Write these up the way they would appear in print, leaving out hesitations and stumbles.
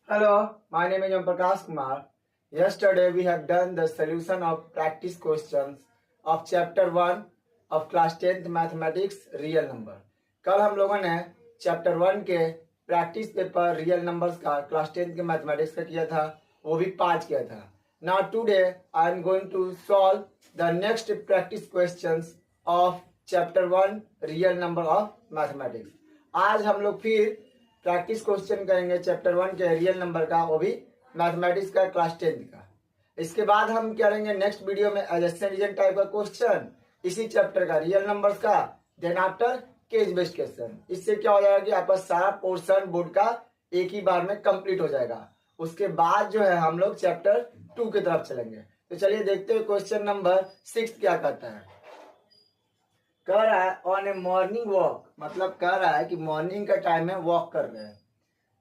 Hello, my name is Om Prakash Kumar. Yesterday we have done the solution of practice questions of chapter 1 of class 10th mathematics real number. कल हम लोगों ने chapter 1 के practice paper real numbers का class 10th के mathematics का किया था, वो भी 5 किया था. Now today I am going to solve the next practice questions of chapter 1 real number of mathematics. आज हम लोग फिर प्रैक्टिस क्वेश्चन करेंगे चैप्टर 1 के रियल नंबर का, वो भी मैथमेटिक्स का क्लास 10th का. इसके बाद हम करेंगे नेक्स्ट वीडियो में एडिशन रीजन टाइप का क्वेश्चन इसी चैप्टर का रियल नंबर्स का. Then after case based question. इससे क्या हो जाएगा कि आपका सारा पोर्शन बोर्ड का एक ही बार में कंप्लीट हो जाएगा. उसके बाद जो है हम लोग चैप्टर 2 की तरफ चलेंगे. तो चलिए देखते हैं क्वेश्चन नंबर 6 क्या कहता है. कह रहा है ऑन ए मॉर्निंग वॉक, मतलब कह रहा है कि मॉर्निंग का टाइम में वॉक कर रहे हैं.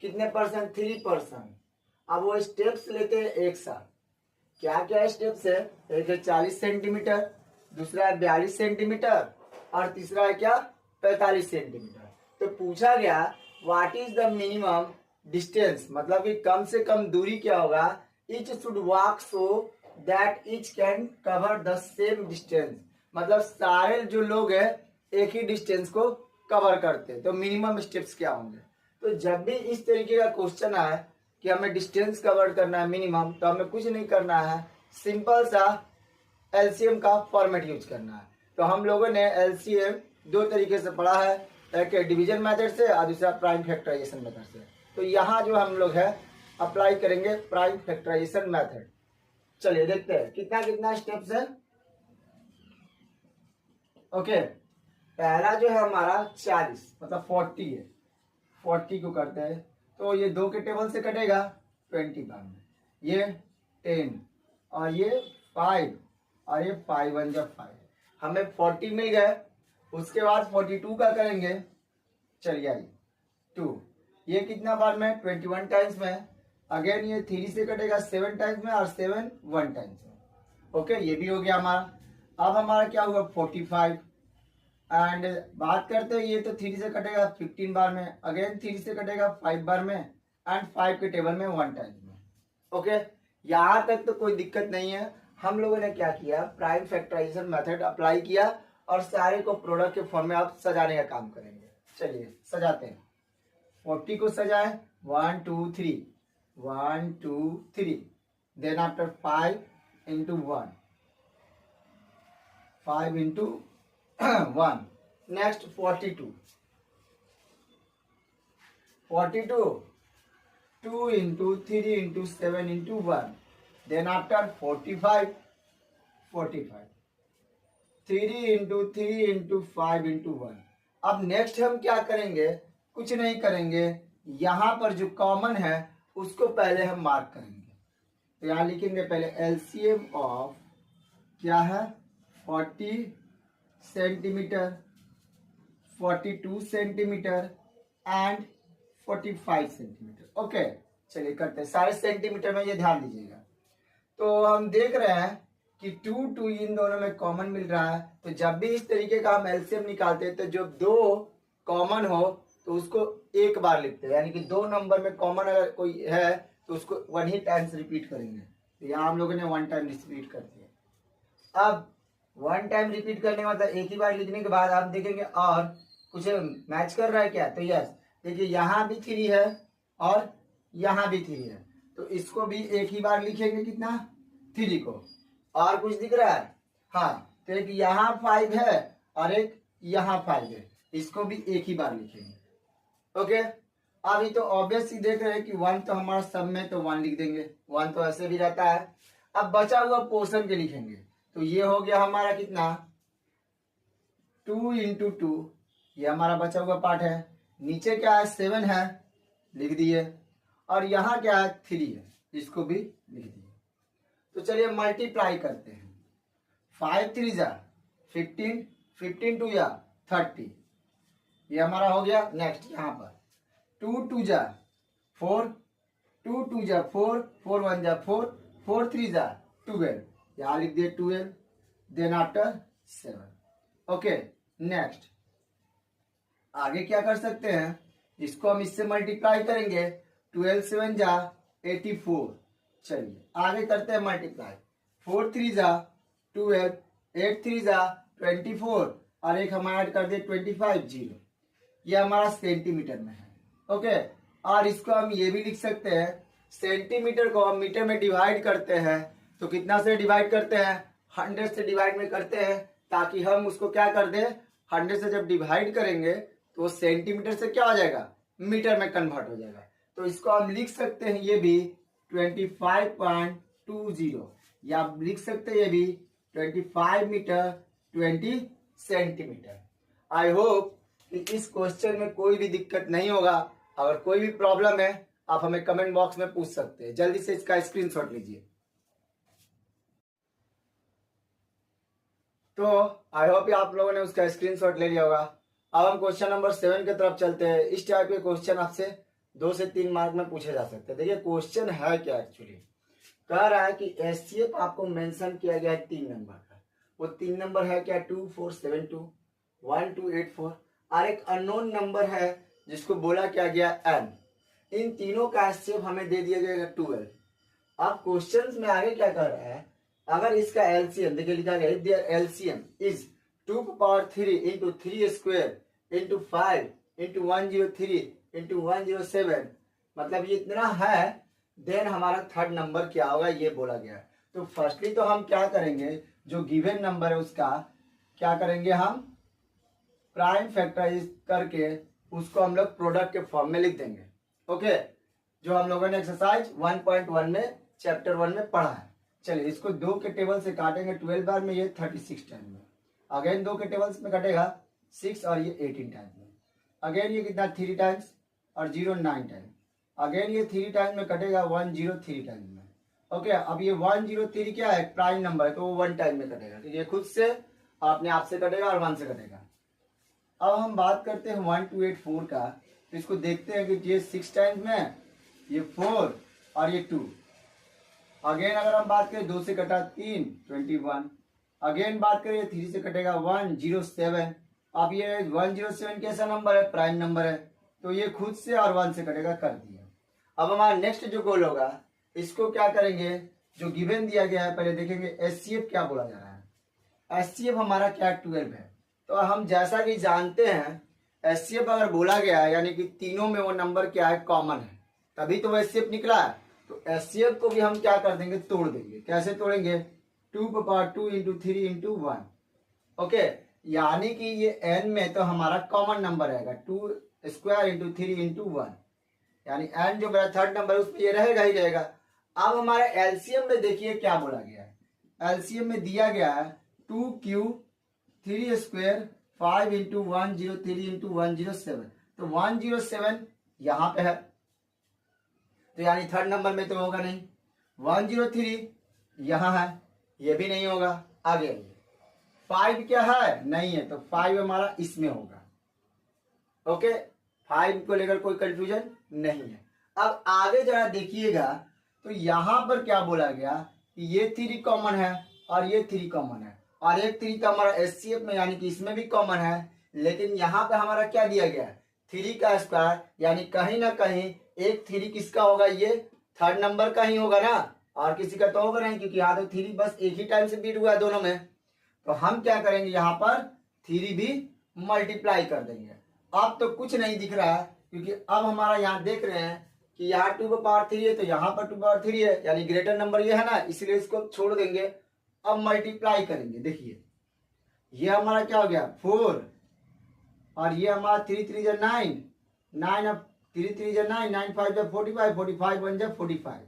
कितने परसेंट? 3%. अब वो स्टेप्स लेते हैं एक साथ. क्या क्या स्टेप्स है? एक है 40 सेंटीमीटर, दूसरा है 42 सेंटीमीटर और तीसरा है क्या 45 सेंटीमीटर. तो पूछा गया what is the minimum distance, मतलब कि कम से कम दूरी क्या होगा. Each should walk so that each can cover the same distance, मतलब सारे जो लोग हैं एक ही डिस्टेंस को कवर करते हैं. तो मिनिमम स्टेप्स क्या होंगे. तो जब भी इस तरीके का क्वेश्चन आए कि हमें डिस्टेंस कवर करना है मिनिमम, तो हमें कुछ नहीं करना है, सिंपल सा एलसीएम का फॉर्मेट यूज करना है. तो हम लोगों ने एलसीएम दो तरीके से पढ़ा है, एक डिवीजन मेथड से और दूसरा प्राइम फैक्टराइजेशन मेथड से. तो यहाँ जो हम लोग है अप्लाई करेंगे प्राइम फैक्टराइजेशन मेथड. चलिए देखते हैं कितना कितना स्टेप्स है. ओके, पहला जो है हमारा 40 मतलब 40 है. 40 को करते हैं तो ये 2 के टेबल से कटेगा 20 बार में, ये 10 और ये 5 और ये 5 1 जा 5. हमें 40 मिल गए. उसके बाद 42 का करेंगे. चलिए आइए 2, ये कितना बार में 21 टाइम्स में. अगेन ये 3 से कटेगा 7 टाइम्स में और 7 1 टाइम्स में. ओके, ये भी हो गया हमारा. अब हमारा क्या हुआ 45. एंड बात करते हैं ये तो 3 से कटेगा 15 बार में, अगेन 3 से कटेगा 5 बार में एंड 5 के टेबल में 1 टाइम में. ओके, यहाँ तक तो कोई दिक्कत नहीं है. हम लोगों ने क्या किया, प्राइम फैक्टराइजेशन मेथड अप्लाई किया और सारे को प्रोडक्ट के फॉर्म में आप सजाने का काम करेंगे. चलिए सजाते हैं. 40 को सजाए 1 2 3 1 2 3. Then after 5 into 1 5 into 1. Next 42 2 into 3 into 7 into 1. Then after 45 3 into 3 into 5 into 1. अब नेक्स्ट हम क्या करेंगे, कुछ नहीं करेंगे, यहां पर जो कॉमन है उसको पहले हम मार्क करेंगे. तो यहां लिखेंगे पहले एलसीएम ऑफ क्या है 40 centimetre, 42 centimetre and 45 centimetre. Okay, चलिए करते हैं. सारे सेंटीमीटर में ये ध्यान दीजिएगा. तो हम देख रहे हैं कि 2 इन दोनों में कॉमन मिल रहा है. तो जब भी इस तरीके का हम एलसीएम निकालते हैं तो जो दो कॉमन हो तो उसको एक बार लिखते हैं, यानी कि 2 नंबर में कॉमन अगर कोई है तो उसको 1 ही टाइम्स रिपीट करेंगे. तो यहाँ हम लोगों ने 1 टाइम रिपीट कर दिया. अब 1 टाइम रिपीट करने का मतलब एक ही बार लिखने के बाद आप देखेंगे और कुछ मैच कर रहा है क्या. तो यस, देखिए यहाँ भी 3 है और यहाँ भी 3 है, तो इसको भी एक ही बार लिखेंगे कितना 3 को. और कुछ दिख रहा है? हाँ, तो एक यहाँ 5 है और एक यहाँ 5 है, इसको भी एक ही बार लिखेंगे. ओके, अभी तो ऑब्वियस ही देख रहे हैं कि 1 तो हमारा सब में, तो 1 लिख देंगे. 1 तो ऐसे भी रहता है. अब बचा हुआ पोर्शन के लिखेंगे. तो ये हो गया हमारा कितना 2 इंटू 2, ये हमारा बचा हुआ पार्ट है. नीचे क्या है 7 है, लिख दिए. और यहाँ क्या है 3 है, इसको भी लिख दिए. तो चलिए मल्टीप्लाई करते हैं. 5 3 जा 15, 15 2 जा 30, ये हमारा हो गया. नेक्स्ट यहाँ पर 2 2 जा 4, 2 2 जा 4, 4 1 जा 4, 4 3 जा 12, यहाँ लिख दिए 12. Then after 7. ओके, नेक्स्ट आगे क्या कर सकते हैं, इसको हम इससे मल्टीप्लाई करेंगे 12 7 जा 84। चलिए आगे करते हैं मल्टीप्लाई। 4 3 जा 12, 8 3 जा 24 और एक हम ऐड कर दे 25 जीरो। ये हमारा सेंटीमीटर में है। ओके, और इसको हम ये भी लिख सकते हैं, सेंटीमीटर को हम मीटर में डिवाइड करते हैं तो कितना से डिवाइड करते हैं, 100 से डिवाइड में करते हैं, ताकि हम उसको क्या कर दे, 100 से जब डिवाइड करेंगे तो सेंटीमीटर से क्या हो जाएगा, मीटर में कन्वर्ट हो जाएगा। तो इसको हम लिख सकते हैं ये भी 25.20, या आप लिख सकते हैं ये भी 25 मीटर 20 सेंटीमीटर। आई होप कि इस क्वेश्चन में कोई भी दिक्कत नहीं होगा। अगर कोई भी प्रॉब्लम है आप हमें कमेंट बॉक्स में पूछ सकते हैं। जल्दी से इसका स्क्रीनशॉट लीजिए। तो आई होप आप लोगों ने उसका स्क्रीनशॉट ले लिया होगा। अब हम क्वेश्चन नंबर 7 की तरफ चलते हैं। इस टाइप के क्वेश्चन आपसे 2 से 3 मार्क में पूछे जा सकते हैं। देखिए क्वेश्चन है क्या, एक्चुअली कह रहा है कि एचसीएफ आपको मेंशन किया गया है 3 नंबर का। वो 3 नंबर है क्या, 2472, 1284 और एक अननोन नंबर है जिसको बोला क्या गया एन। इन तीनों का एचसीएफ हमें दे दिया गया 12। अब क्वेश्चन में आगे क्या कर रहा है, अगर इसका एलसीएम देखिए लिखा गया देयर एलसीएम इज 2 की power 3 into 3 square into 5 into 103 into 107, मतलब ये इतना है, देन हमारा थर्ड नंबर क्या होगा ये बोला गया है। तो फर्स्टली तो हम क्या करेंगे, जो गिवन नंबर है उसका क्या करेंगे, हम प्राइम फैक्टराइज करके उसको हम लोग प्रोडक्ट के फॉर्म में लिख देंगे। ओके, जो हम लोगों ने एक्सरसाइज 1.1 में चैप्टर 1 में पढ़ा है। चलिए इसको 2 के टेबल से काटेंगे 12 बार में, ये 36 टाइम में, अगेन 2 के टेबल्स में कटेगा 6 और ये 18 टाइम में, अगेन ये कितना 3 टाइम्स और 0 9 टाइम, अगेन ये 3 टाइम में कटेगा 103 टाइम में। ओके, अब ये 103 क्या है, प्राइम नंबर है तो वो 1 टाइम में कटेगा, तो ये खुद से अपने आप से कटेगा और 1 से कटेगा। अब हम बात करते हैं 1284 का, तो इसको देखते हैं कि ये 6 टाइम्स में, ये 4 और ये 2। अगेन अगर हम बात करें 2 से कटा 3 21, अगेन बात करें 3 से कटेगा 107। अब ये 107 कैसा नंबर है, प्राइम नंबर है, तो ये खुद से और 1 से कटेगा, कर दिया। अब हमारा नेक्स्ट जो गोल होगा, इसको क्या करेंगे, जो गिवन दिया गया है पहले देखेंगे एचसीएफ क्या बोला जा रहा है। एचसीएफ हमारा क्या 12 है, तो हम जैसा कि जानते हैं एचसीएफ अगर बोला गया है यानी कि तीनों में वो नंबर क्या है, कॉमन है, तभी तो वो एचसीएफ निकला है। तो एचसीएफ को भी हम क्या कर देंगे, तोड़ देंगे। कैसे तोड़ेंगे, 2 की पावर 2 इंटू 3 इंटू 1। ओके, यानी कि ये एन में तो हमारा कॉमन नंबर आएगा 2 स्क्वायर इंटू 3 इंटू 1, यानी एन जो मेरा थर्ड नंबर है उसमें ये रहेगा ही रहेगा। अब हमारे एलसीएम में देखिए क्या बोला गया है, एलसीएम में दिया गया है 2 क्यू 3 स्क्वायर 5 इंटू 103 इंटू 107, तो 107 यहाँ पे है, तो यानी थर्ड नंबर में तो होगा नहीं। 103 यहाँ है, ये भी नहीं होगा। आगे 5 क्या है, नहीं है, तो 5 हमारा इसमें होगा। ओके, 5 को लेकर कोई कंफ्यूजन नहीं है। अब आगे जरा देखिएगा, तो यहां पर क्या बोला गया कि ये 3 कॉमन है और ये 3 कॉमन है, और एक 3 का हमारा एचसीएफ में यानी कि इसमें भी कॉमन है, लेकिन यहाँ पे हमारा क्या दिया गया है 3 का स्क्वायर, यानी कहीं ना कहीं एक 3 किसका होगा, ये थर्ड नंबर का ही होगा ना, और किसी का तो होगा नहीं, क्योंकि यहाँ तो 3 बस एक ही टाइम से बीट हुआ है दोनों में। तो हम क्या करेंगे, यहाँ पर 3 भी मल्टीप्लाई कर देंगे। अब तो कुछ नहीं दिख रहा है, क्योंकि अब हमारा यहाँ देख रहे हैं कि यहाँ 2 की पावर 3 है, तो यहाँ पर 2 पावर 3 है, यानी ग्रेटर नंबर ये है ना, इसलिए इसको छोड़ देंगे। अब मल्टीप्लाई करेंगे, देखिए ये हमारा क्या हो गया 4, और ये हमारा 3 3 जा 9 9, अब 3 3 जा 9 9 5 जा 45 45 1 जा 45।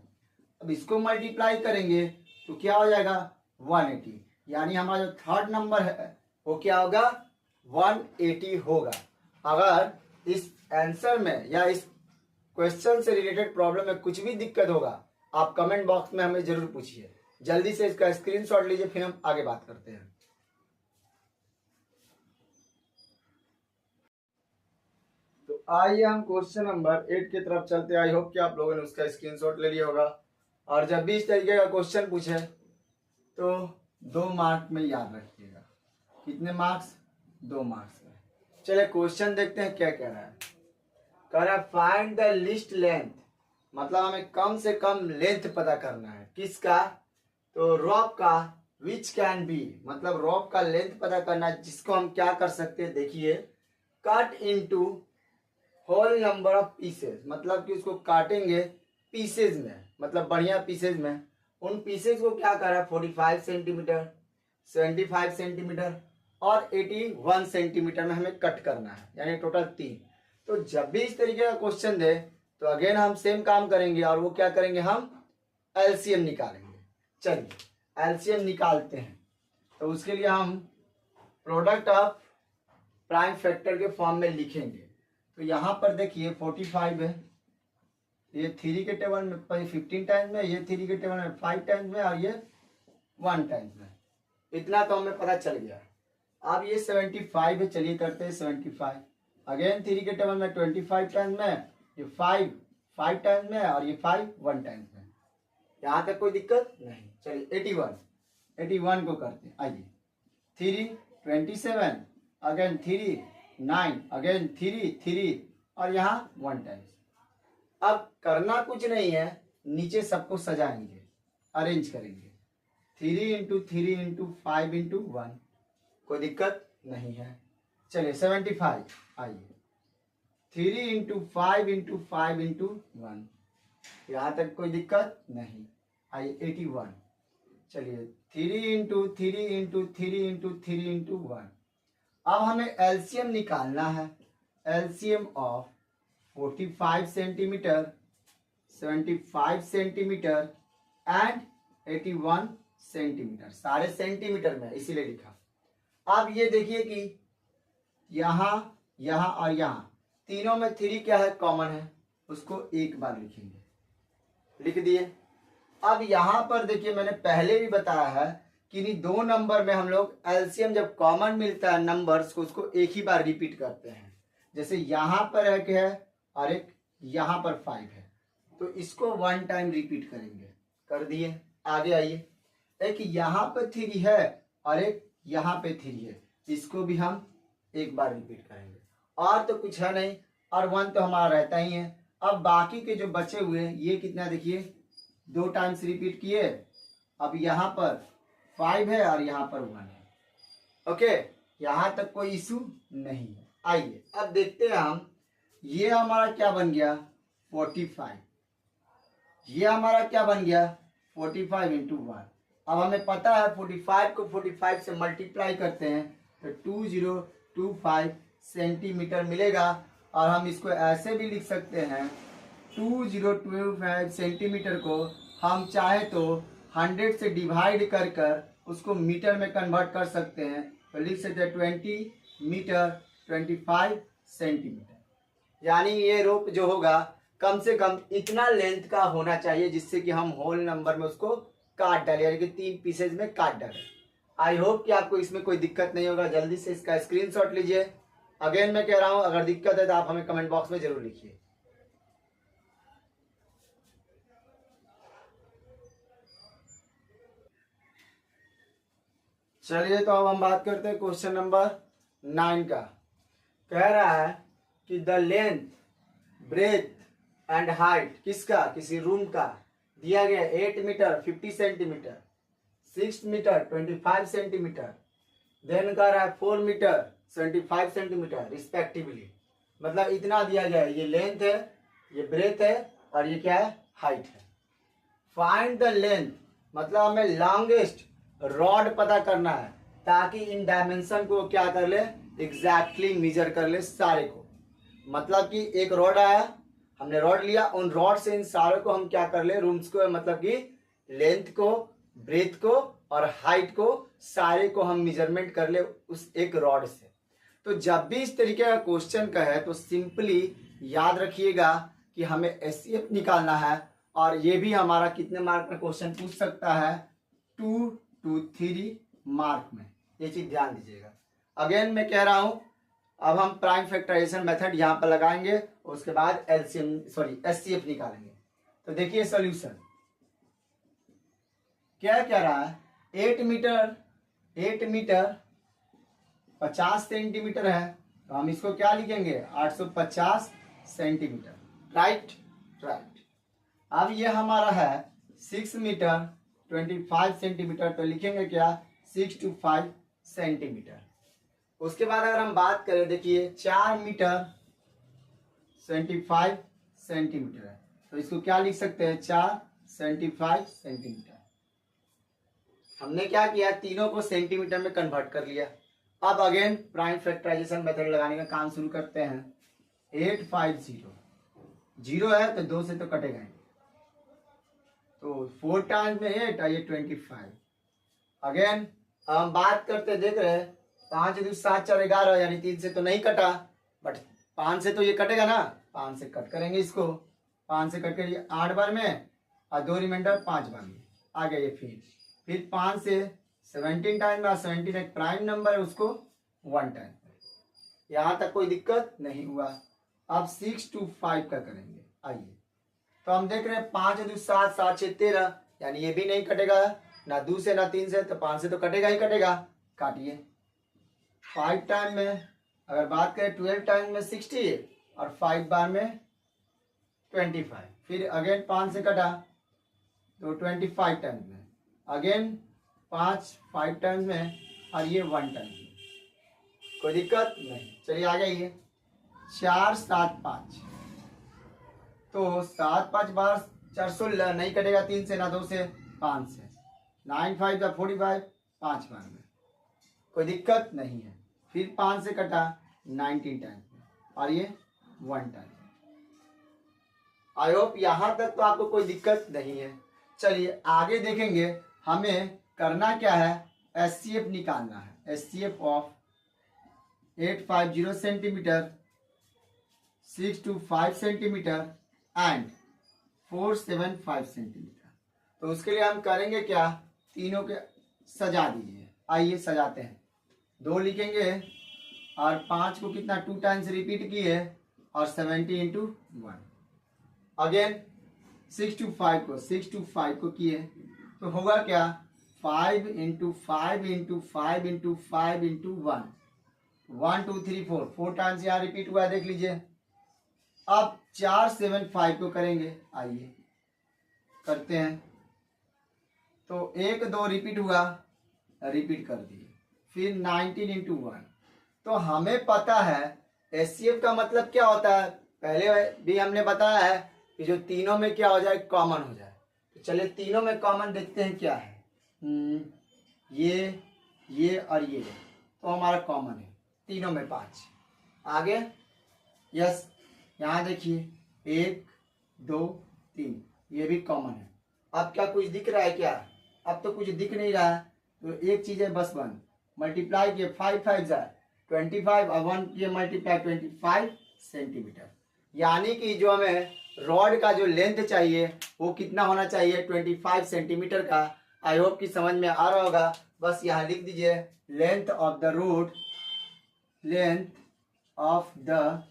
अब इसको मल्टीप्लाई करेंगे तो क्या हो जाएगा 180, यानी हमारा जो थर्ड नंबर है वो क्या होगा 180 होगा। अगर इस आंसर में या इस क्वेश्चन से रिलेटेड प्रॉब्लम में कुछ भी दिक्कत होगा, आप कमेंट बॉक्स में हमें जरूर पूछिए। जल्दी से इसका स्क्रीनशॉट लीजिए, फिर हम आगे बात करते हैं। तो आइए हम क्वेश्चन नंबर 8 की तरफ चलते हैं। आई होप कि आप लोगों ने उसका स्क्रीनशॉट ले लिया होगा, और जब भी इस तरीके का क्वेश्चन पूछे तो 2 मार्क में याद रखिएगा। कितने मार्क्स, 2 मार्क्स में। चलिए क्वेश्चन देखते हैं क्या कह रहा है। कह रहा है फाइंड द लिस्ट लेंथ मतलब हमें कम से कम लेंथ पता करना है। किसका? तो रॉप का, विच कैन बी, मतलब रॉप का लेंथ पता करना है, जिसको हम क्या कर सकते हैं, देखिए, cut into whole number of pieces, मतलब कि उसको काटेंगे पीसेज में, मतलब बढ़िया पीसेज में। उन पीसेज को क्या कर रहा है, 45 सेंटीमीटर, 75 सेंटीमीटर और 81 सेंटीमीटर में हमें कट करना है, यानी टोटल 3। तो जब भी इस तरीके का क्वेश्चन दे तो अगेन हम सेम काम करेंगे, और वो क्या करेंगे, हम एलसीएम निकालेंगे। चलिए एलसीएम निकालते हैं। तो उसके लिए हम प्रोडक्ट ऑफ प्राइम फैक्टर के फॉर्म में लिखेंगे। तो यहाँ पर देखिए 45 है, ये 3 के टेबल में 15 टाइम्स में, ये 3 के टेबल में 5 टाइम्स में, और ये 1 टाइम्स में। इतना तो हमें पता चल गया। अब ये 75 है, चलिए करते हैं 75। अगेन 3 के टेबल में 25 टाइम्स में, ये 5 टाइम्स में, और ये 5 1 टाइम्स में। यहाँ तक कोई दिक्कत नहीं। चलिए 81 को करते हैं। आइए 3 27, अगेन 3 9, अगेन 3 और यहाँ 1 टाइम्स। अब करना कुछ नहीं है, नीचे सबको सजाएंगे, अरेंज करेंगे। 3 इंटू 3 इंटू 5 इंटू 1, कोई दिक्कत नहीं है। चलिए 75, आइए 3 इंटू 5 इंटू 5 इंटू 1, यहाँ तक कोई दिक्कत नहीं। आइए 81, चलिए 3 इंटू 3 इंटू 3 इंटू 3 इंटू 1। अब हमें एलसीएम निकालना है। LCM of 45 centimetre, 75 centimetre and 81 centimetre, सारे सेंटीमीटर में इसीलिए लिखा। अब ये देखिए कि यहाँ, यहाँ और यहाँ तीनों में 3 क्या है, कॉमन है, उसको एक बार लिखेंगे, लिख दिए। अब यहाँ पर देखिए, मैंने पहले भी बताया है कि इन 2 नंबर में हम लोग एलसीएम जब कॉमन मिलता है नंबर्स को, उसको एक ही बार रिपीट करते हैं। जैसे यहाँ पर एक है और एक यहाँ पर 5 है, तो इसको 1 टाइम रिपीट करेंगे। कर दिए। आगे आइए, एक यहाँ पर 3 है और एक यहाँ पे 3 है, इसको भी हम एक बार रिपीट करेंगे। और तो कुछ है नहीं, और 1 तो हमारा रहता ही है। अब बाकी के जो बचे हुए, ये कितना देखिए 2 टाइम्स रिपीट किए। अब यहाँ पर 5 है और यहाँ पर 1 है। ओके, यहाँ तक कोई इशू नहीं है। आइए अब देखते हैं हम, ये हमारा क्या बन गया 45, ये हमारा क्या बन गया 45 इंटू 1। अब हमें पता है 45 को 45 से मल्टीप्लाई करते हैं तो 2025 सेंटीमीटर मिलेगा। और हम इसको ऐसे भी लिख सकते हैं, 2025 सेंटीमीटर को हम चाहे तो 100 से डिवाइड कर कर उसको मीटर में कन्वर्ट कर सकते हैं। तो लिख सकते हैं 20 मीटर 25 सेंटीमीटर। यानी ये रोप जो होगा कम से कम इतना लेंथ का होना चाहिए, जिससे कि हम होल नंबर में उसको काट डालें, यानी कि 3 पीसेज में काट डालें। आई होप कि आपको इसमें कोई दिक्कत नहीं होगा। जल्दी से इसका स्क्रीनशॉट लीजिए। अगेन मैं कह रहा हूं, अगर दिक्कत है तो आप हमें कमेंट बॉक्स में जरूर लिखिए। चलिए तो अब हम बात करते हैं क्वेश्चन नंबर 9 का। कह रहा है कि the length, breadth and height किसका, किसी रूम का दिया गया 8 metre 50 centimetre, 6 metre 25 centimetre, then कह रहा है 4 मीटर 75 सेंटीमीटर रिस्पेक्टिवली। मतलब इतना दिया गया है, ये लेंथ है, ये ब्रेथ है और ये क्या है, हाइट है। फाइंड द लेंथ, मतलब हमें लॉन्गेस्ट रॉड पता करना है, ताकि इन डायमेंशन को क्या कर ले, एग्जैक्टली मेजर कर ले सारे को। मतलब कि एक रॉड आया, हमने रॉड लिया, उन रॉड से इन सारों को हम क्या कर ले, रूम्स को, मतलब कि लेंथ को, ब्रेथ को और हाइट को, सारे को हम मेजरमेंट कर ले उस एक रॉड से। तो जब भी इस तरीके का क्वेश्चन का है तो सिंपली याद रखिएगा कि हमें एचसीएफ निकालना है। और ये भी हमारा कितने मार्क में क्वेश्चन पूछ सकता है, 2 to 3 मार्क में, ये चीज ध्यान दीजिएगा। अगेन मैं कह रहा हूं, अब हम प्राइम फैक्टराइजेशन मेथड यहां पर लगाएंगे, उसके बाद एचसीएफ निकालेंगे। तो देखिए सॉल्यूशन क्या कह रहा है, 8 मीटर 50 सेंटीमीटर है, तो हम इसको क्या लिखेंगे 850 सेंटीमीटर। राइट। अब ये हमारा है 6 मीटर 25 सेंटीमीटर, तो लिखेंगे क्या 6 to 5 सेंटीमीटर। उसके बाद अगर हम बात करें, देखिए 4 मीटर 25 सेंटीमीटर है, तो इसको क्या लिख सकते हैं 4 25 सेंटीमीटर। हमने क्या किया, तीनों को सेंटीमीटर में कन्वर्ट कर लिया। अब अगेन प्राइम फैक्टराइजेशन मेथड लगाने का काम शुरू करते हैं। 850 जीरो है तो 2 से तो कटेगा ही, तो 4 टाइम्स में 8 और ये 25। अगेन हम बात करते, देख रहे हैं 5 2 7 4 11, यानी 3 से तो नहीं कटा, बट 5 से तो ये कटेगा ना, 5 से कट करेंगे इसको, 5 से कट कर 8 बार में और 2 रिमाइंडर 5 बार में आ गया ये। फिर 5 से 17 टाइम में, 17 एक प्राइम नंबर है उसको 1 टाइम। यहाँ तक कोई दिक्कत नहीं हुआ। अब 6 to 5 का करेंगे, आइए। तो हम देख रहे हैं 5 2 7 7 6 13, यानी ये भी नहीं कटेगा ना 2 से ना 3 से, तो 5 से तो कटेगा ही कटेगा, काटिए। 5 टाइम में अगर बात करें 12 टाइम में 60 और 5 बार में 25। फिर अगेन 5 से कटा तो 25 टाइम में, अगेन 5 टाइम्स में और ये 1 टाइम में, कोई दिक्कत नहीं। चलिए आगे ये 4 7 5, तो 7 5 बार 416 नहीं कटेगा 3 से ना 2 से 5 से। 9 5 45 5 बार में, कोई दिक्कत नहीं है। फिर 5 से कटा 19 टाइम में और ये 1 टाइम। आई होप यहाँ तक तो आपको कोई दिक्कत नहीं है। चलिए आगे देखेंगे, हमें करना क्या है, SCF निकालना है। SCF of 850 centimetre, 6 to 5 centimetre and 475 centimetre. तो उसके लिए हम करेंगे क्या, तीनों के सजा दीजिए। आइए सजाते हैं। 2 लिखेंगे और 5 को कितना 2 टाइम्स रिपीट किए और 70 into 1। अगेन 6 to 5 को किए तो होगा क्या 5 into 5 into 5 into 5 into 1, 1 2 3 4 times यहाँ रिपीट हुआ है, देख लीजिए। अब 4 7 5 को करेंगे, आइए करते हैं। तो 1 2 रिपीट हुआ, रिपीट कर दिए। फिर 19 into 1। तो हमें पता है SCF का मतलब क्या होता है, पहले भी हमने बताया है कि जो तीनों में क्या हो जाए, कॉमन हो जाए। तो चलिए तीनों में कॉमन देखते हैं क्या है। ये और ये, तो हमारा कॉमन है तीनों में 5। आगे यस, यहाँ देखिए 1 2 3, ये भी कॉमन है। अब क्या कुछ दिख रहा है क्या, अब तो कुछ दिख नहीं रहा है। तो एक चीज है बस 1, मल्टीप्लाई किए 5 5 25 और 1 किए मल्टीप्लाई 25 सेंटीमीटर। यानी कि जो हमें रॉड का जो लेंथ चाहिए वो कितना होना चाहिए, 25 सेंटीमीटर का। आई होप कि समझ में आ रहा होगा। बस यहाँ लिख दीजिए length of the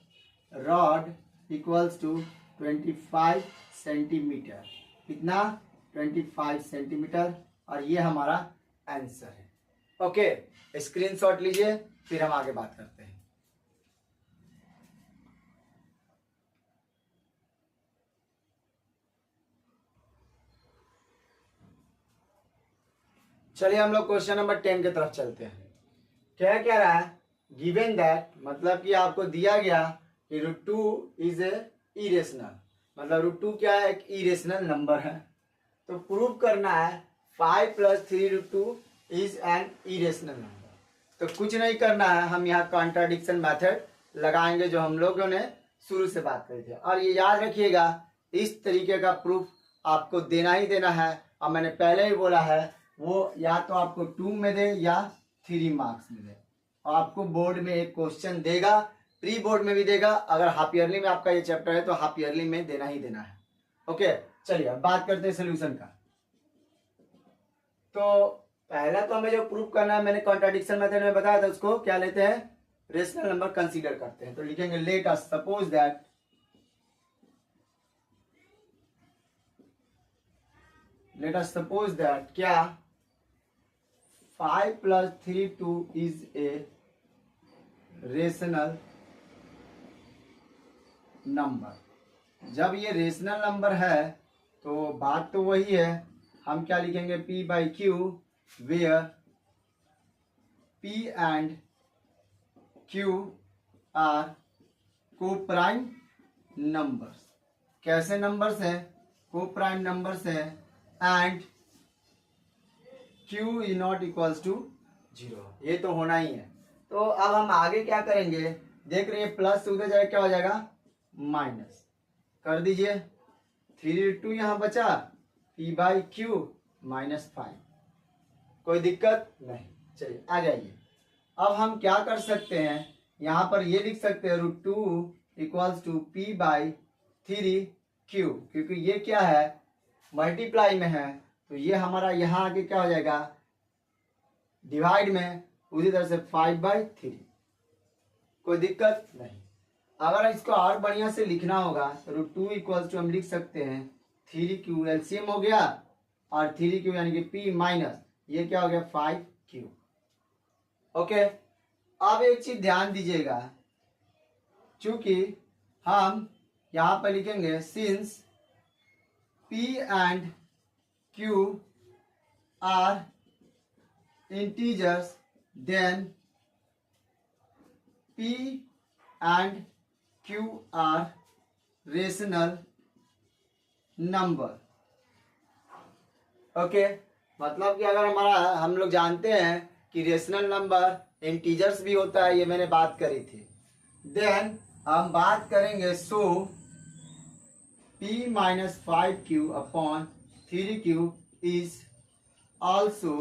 rod equals to 25 centimetre. कितना 25 सेंटीमीटर, और ये हमारा आंसर है। ओके, स्क्रीनशॉट लीजिए, फिर हम आगे बात करते हैं। चलिए हम लोग क्वेश्चन नंबर 10 की तरफ चलते हैं। क्या कह रहा है, गिवन दैट, मतलब कि आपको दिया गया कि √2 इज ए इरेशनल, मतलब √2 क्या है, एक इरेशनल नंबर है। तो प्रूव करना है 5 + 3√2 इज एन इरेशनल नंबर। तो कुछ नहीं करना है, हम यहाँ कॉन्ट्राडिक्शन मेथड लगाएंगे जो हम लोगों ने शुरू से बात करी थी। और ये याद रखिएगा, इस तरीके का प्रूफ आपको देना ही देना है। और मैंने पहले ही बोला है, वो या तो आपको 2 में दे या 3 मार्क्स में दे। आपको बोर्ड में एक क्वेश्चन देगा, प्री बोर्ड में भी देगा। अगर हाफ ईयरली में आपका ये चैप्टर है तो हाफ ईयरली में देना ही देना है। ओके, चलिए अब बात करते हैं सोल्यूशन का। तो पहला तो हमें जो प्रूफ करना है, मैंने कॉन्ट्राडिक्शन मेथड में बताया था, उसको क्या लेते हैं, रेशनल नंबर कंसीडर करते हैं। तो लिखेंगे लेट अस सपोज दैट क्या 5 + 3√2 इज ए रेशनल नंबर। जब ये रेशनल नंबर है तो बात तो वही है, हम क्या लिखेंगे, P by Q where P and Q are co-prime numbers। कैसे नंबर्स है, co-prime numbers है, and Q is not equals to 0, ये तो होना ही है। तो अब हम आगे क्या करेंगे, देख रहे हैं प्लस उधर जाए क्या हो जाएगा, माइनस कर दीजिए। 3/2 यहाँ बचा, P by Q -5, कोई दिक्कत नहीं। चलिए आ जाइए, अब हम क्या कर सकते हैं, यहाँ पर ये लिख सकते हैं √2 equals to P by 3Q, क्योंकि ये क्या है, मल्टीप्लाई में है, तो ये हमारा यहाँ आके क्या हो जाएगा, डिवाइड में, उसी तरह से 5/3, कोई दिक्कत नहीं। अगर इसको और बढ़िया से लिखना होगा तो √2 इक्वल्स टू हम लिख सकते हैं 3Q, एलसीएम हो गया, और 3Q यानी कि P माइनस ये क्या हो गया 5Q। ओके, अब एक चीज ध्यान दीजिएगा, चूंकि हम यहाँ पर लिखेंगे since P and Q are integers, then P and Q are rational number। Okay, मतलब कि अगर हम लोग जानते हैं कि रेशनल नंबर इंटीजर्स भी होता है, ये मैंने बात करी थी। देन हम बात करेंगे सो P minus 5Q upon 3Q is also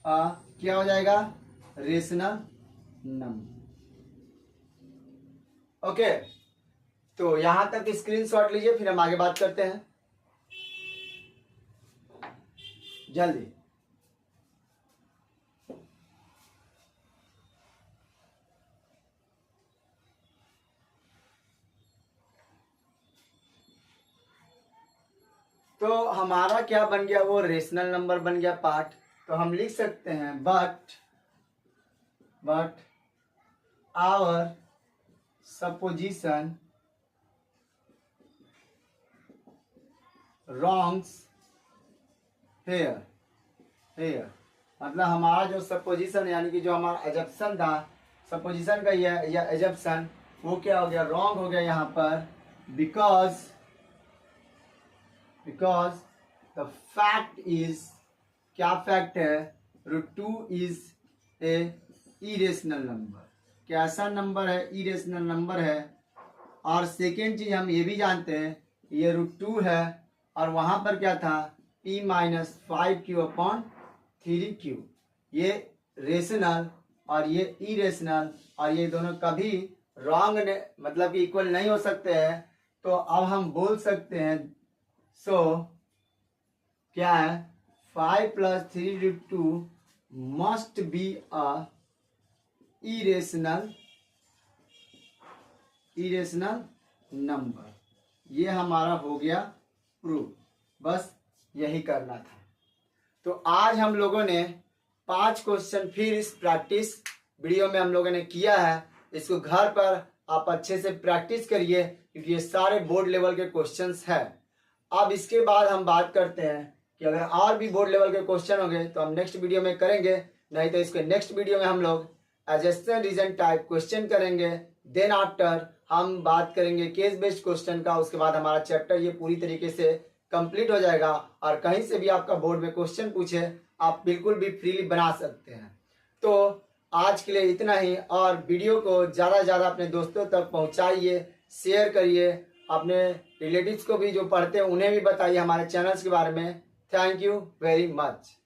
क्या हो जाएगा, रेशनल नंबर। ओके, तो यहां तक स्क्रीनशॉट लीजिए, फिर हम आगे बात करते हैं जल्दी। तो हमारा क्या बन गया, वो रेशनल नंबर बन गया पार्ट। तो हम लिख सकते हैं but our supposition wrongs here, मतलब हमारा जो सपोजिशन यानी कि जो हमारा एजप्शन था, सपोजिशन का या एजप्शन, वो क्या हो गया, रॉन्ग हो गया यहाँ पर, बिकॉज द फैक्ट इज, क्या फैक्ट है, √2 इज ए इरेशनल नंबर। कैसा नंबर है, इरेशनल नंबर है। और सेकेंड चीज हम ये भी जानते हैं, ये √2 है, और वहां पर क्या था, P minus 5Q upon 3Q, ये रेशनल और ये इरेशनल, और ये दोनों कभी रॉन्ग मतलब कि इक्वल नहीं हो सकते हैं। तो अब हम बोल सकते हैं सो क्या है, 5 + 3√2 must be a irrational number. ये हमारा हो गया प्रूफ, बस यही करना था। तो आज हम लोगों ने 5 क्वेश्चन फिर इस प्रैक्टिस वीडियो में हम लोगों ने किया है। इसको घर पर आप अच्छे से प्रैक्टिस करिए, क्योंकि ये सारे बोर्ड लेवल के क्वेश्चंस हैं। अब इसके बाद हम बात करते हैं कि अगर और भी बोर्ड लेवल के क्वेश्चन होंगे तो हम नेक्स्ट वीडियो में करेंगे, नहीं तो इसके नेक्स्ट वीडियो में हम लोग एडजस्टेड रीजन टाइप क्वेश्चन करेंगे। देन आफ्टर हम बात करेंगे केस बेस्ड क्वेश्चन का। उसके बाद हमारा चैप्टर ये पूरी तरीके से कंप्लीट हो जाएगा, और कहीं से भी आपका बोर्ड में क्वेश्चन पूछे आप बिल्कुल भी फ्रीली बना सकते हैं। तो आज के लिए इतना ही, और वीडियो को ज़्यादा से ज़्यादा अपने दोस्तों तक पहुंचाइए, शेयर करिए, अपने रिलेटिव्स को भी जो पढ़ते हैं उन्हें भी बताइए हमारे चैनल्स के बारे में। Thank you very much.